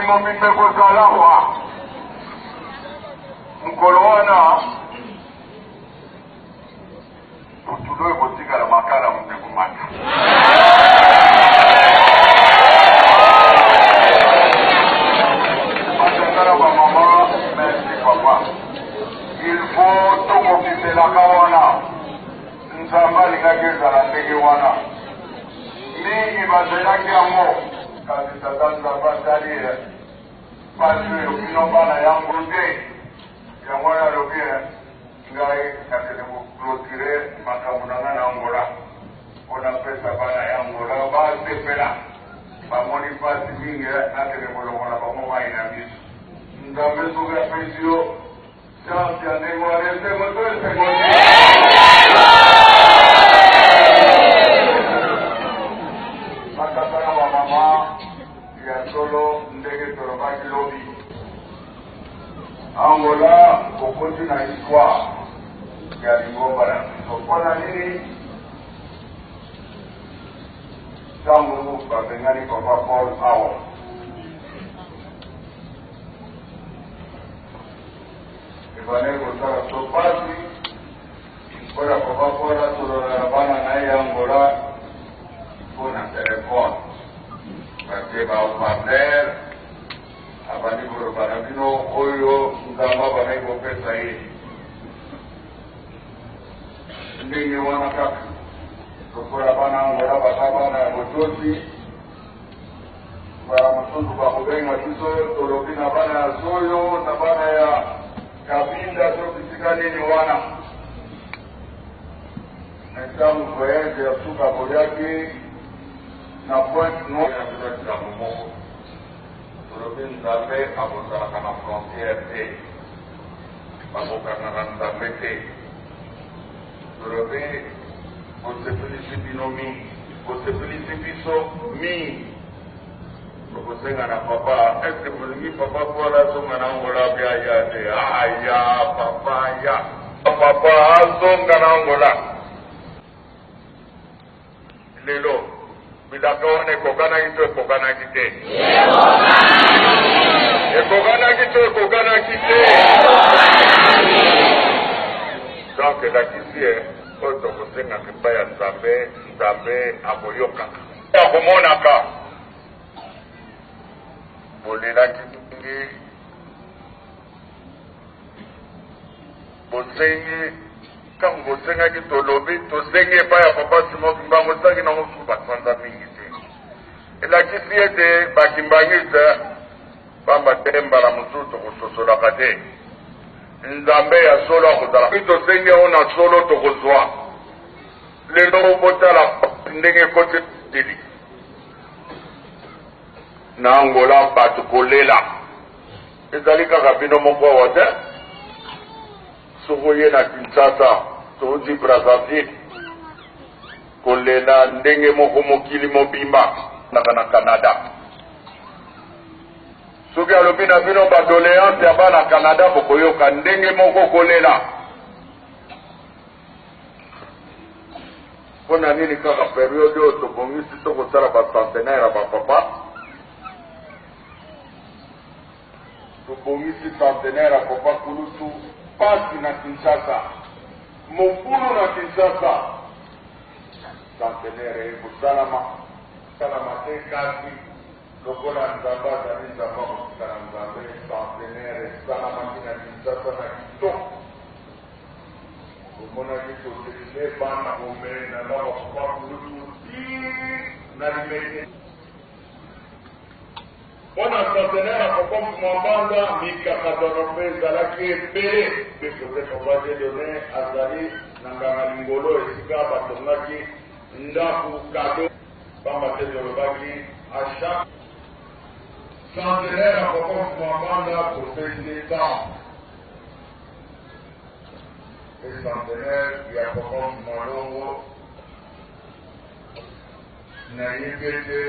milimo mimekozalawa mukolo wana tutuloe kotikala makala mumekomata matengala bamama merci papa il faut tokokiselaka wana nzambe alingaki ezala ndenge wana mingi bazelaki yango kasi tata nzambe atali pasi oyo bino bana yango te yango wana alobi ngai nakende koklotire makambo na nga na Angola mpona pesa bana ya Angola basepela bamoni pasi mingi nakende kolongola bango mai na biso nzambe soki apesi yo chance ya ndenge wana esengo to esengo bakatana bamama ya solo ndenge tolobaki lobi Angola kokoti na histoire ya lingomba na biso mpona nini ntango babengani papa Paul awa ebane kosala so pasi mpona papa Paul atolola na bana na ye ya Angola mpona telefone batie bapartner abandi koloba na bino oyo nzamba banai kopesa ye ndenge wana kaka lokola bana Angola baza bana ya botosi mosusu bakobenga biso tolobi na bana ya soyo na bana ya kabinda to bisika nini wana na ntango voyage ya suka boyaki na point no ya bilakilamo moko tolobi nzambe akozalaka na frontiere te bakokangaka nzambe te tolobi kosepelisi bino mingi kosepelisi biso mingi tokosenga na papa eske bolingi papa pola azonga na Angola byaya te aya papa ya papa azonga na Angola lelo bilaka wana ekokanaki to ekokanaki te ekokanaki to ekokanaki te donc elakisi oyo tokosengaka epai ya nzambe nzambe akoyokaka akomonaka bolelaki mingi bosengi ntango bosengaki tolobi tosengi epai ya papa Simon Kimbangu osangi nango su basanza mingi te elakisi ete bakimbangisa pamba te mbala mosusu tokososolaka te nzambe ya solo akozala tosengi yango na solo tokozwa lelo botala ndenge ekoti dili na Angola bato kolela ezali kaka bino moko awa te soko ye na Kinshasa tozi Brazzaville kolela ndenge moko mokili mobimba na Canada soki alobi na bino badoléance ya bana Canada bokoyoka ndenge moko kolela mpona nini kaka periode oyo tobongisi tokosala bacentenaire ya bapapa tobongisi centenaire ya papa Kulutu pasi na Kinshasa mokulu na Kinshasa centenaire ekosalama te kasi lokola nzambe azali nzambe akosika na nzambe centenaire esalamaki na Kinshasa na kitoko omonaki toselile bana komena na bapapa Kulutu na limete mpona centenaire ya papa Mwambanga mikakatano mpe ezalaki ebele mpe kote papa Dieudonné azali na nganga lingolo esika batongaki ndako kado pamba te tolobaki a chaque centenaire ya papa Mwambanga kopesi temps e centenaire ya papa Mwalongo nayebi ete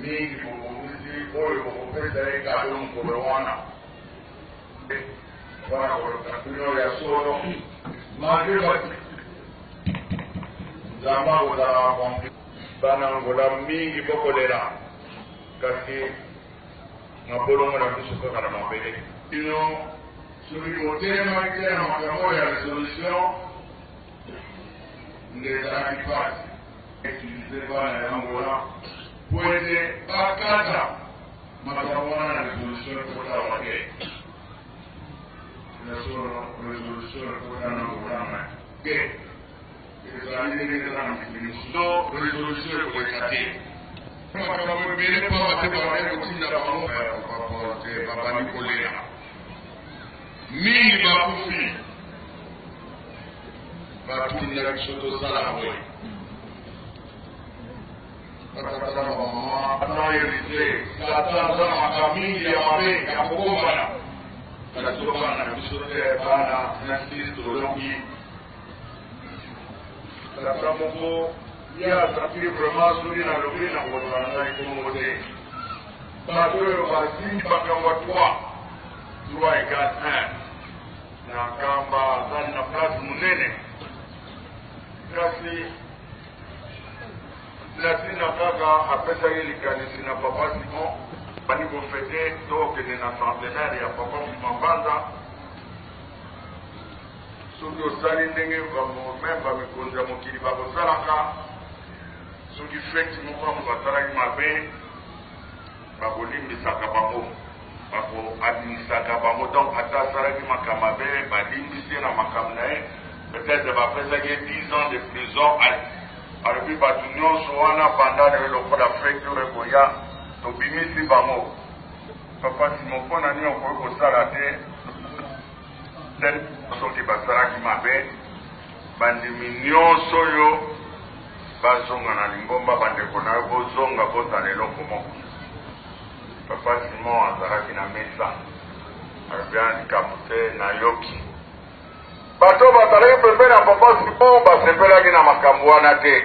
mingi bokobisi oyo bokopesa ye kado mokolo wana wana koloka bino ya solo malgré bati nzambe akozala bakonfi bana Angola mingi bokolela kasi ngapolo na kusuka kana mabele ino suri motema kia na makambo ya resolution ndeza kipasi utilize bana ya Angola puede akata makambo na resolution kwa wake na sura resolution kwa na Angola ke ezali ndeza na ministro resolution kwa kati makambo mbele pa mateba kutinda bango kwa baba Nikolea mingi bakufi batunga bisoto salawe bakatala mama anayerise katala makamili ya mabe ya kugombana katobana bisote bana na kristologi katamoko ya takiri vraiment suri na lobi na kotana ikomote bato basimba kama 3 égale 1 na kamba zani na place munene kasi na kaka apesa hili kanisi na papa Simon bani kofete tokene na centenaire ya papa Simon Banza soki osali ndenge bamemba mikonzi ya mokili bakosalaka soki feti moko basalaki mabe bakolimbisaka bango bako administraka bango donc ata asalaki makambo mabe balimbisi na makambo na ye peut-être bapesaki 10 ans de prison alobi bato nyonso wana bandana lokola fracture ekoya tobimisi bango papa Simon mpona nini okoki kosala te soki basalaki mabe bandimi nyonso oyo bazonga na lingomba bandeko na yo bozonga bozala eloko moko papa Simon azalaki na mesa aliandikamu te na yoki bato bazalaki pembe na papa Simon basepelaki na makambo wana te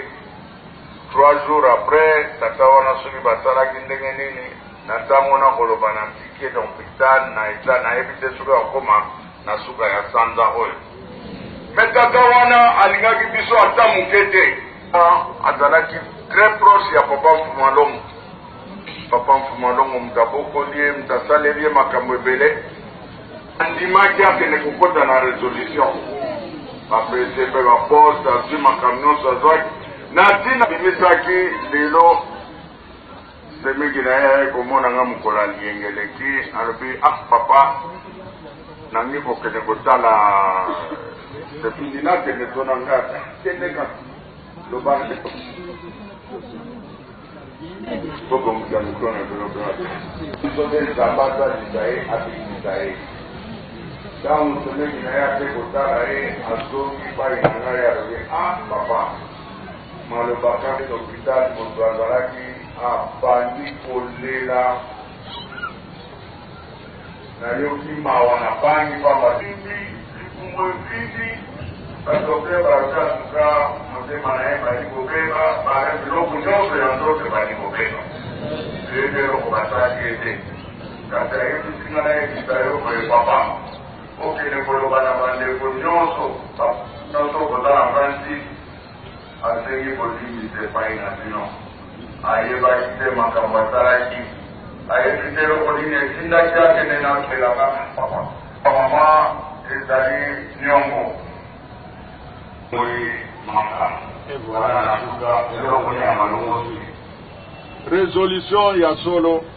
3 jours après tata wana soki basalaki ndenge nini na ntango na koloba na ntiki na hôpital na eta nayebi te soki akoma na suka ya sanza oyo me tata wana alingaki biso ata moke te azalaki très proche ya papa Mfumalongo papa Mfumalongo mutabokolie mutasaleli makambo ebele andimaki akende kokota na resolution bapese mpe baposte azwi makambo nyonso azwaki na ntina bimisaki lelo semingi na ye komonanga mokolo aliengeleki alobi papa nangi kokende kotala sepindi nakende tona ngata kendeka lobande Boko mkia mkono bilograti Isote sabata jisae ati jisae Damu semeki na yate kutara asoki pari nangari ya roge papa malobaka hospital mtuangaraki bandi kolela na yoki mawana bangi pamba timbi likumwe vidi Basoke baraka mutema na ema ilikobeba baada biloko nyonso ya ndoto balikobeba lero kubataki ete kata yetu sina na ekitayo kwa papa okene koloba na bandeko nyonso nyonso kozala mbanzi asengi kolimi te pai na bino ayeba ite makambo asalaki ayebi te loko nini esindaki akende na kelaka papa mama ezali nyongo Résolution ya solo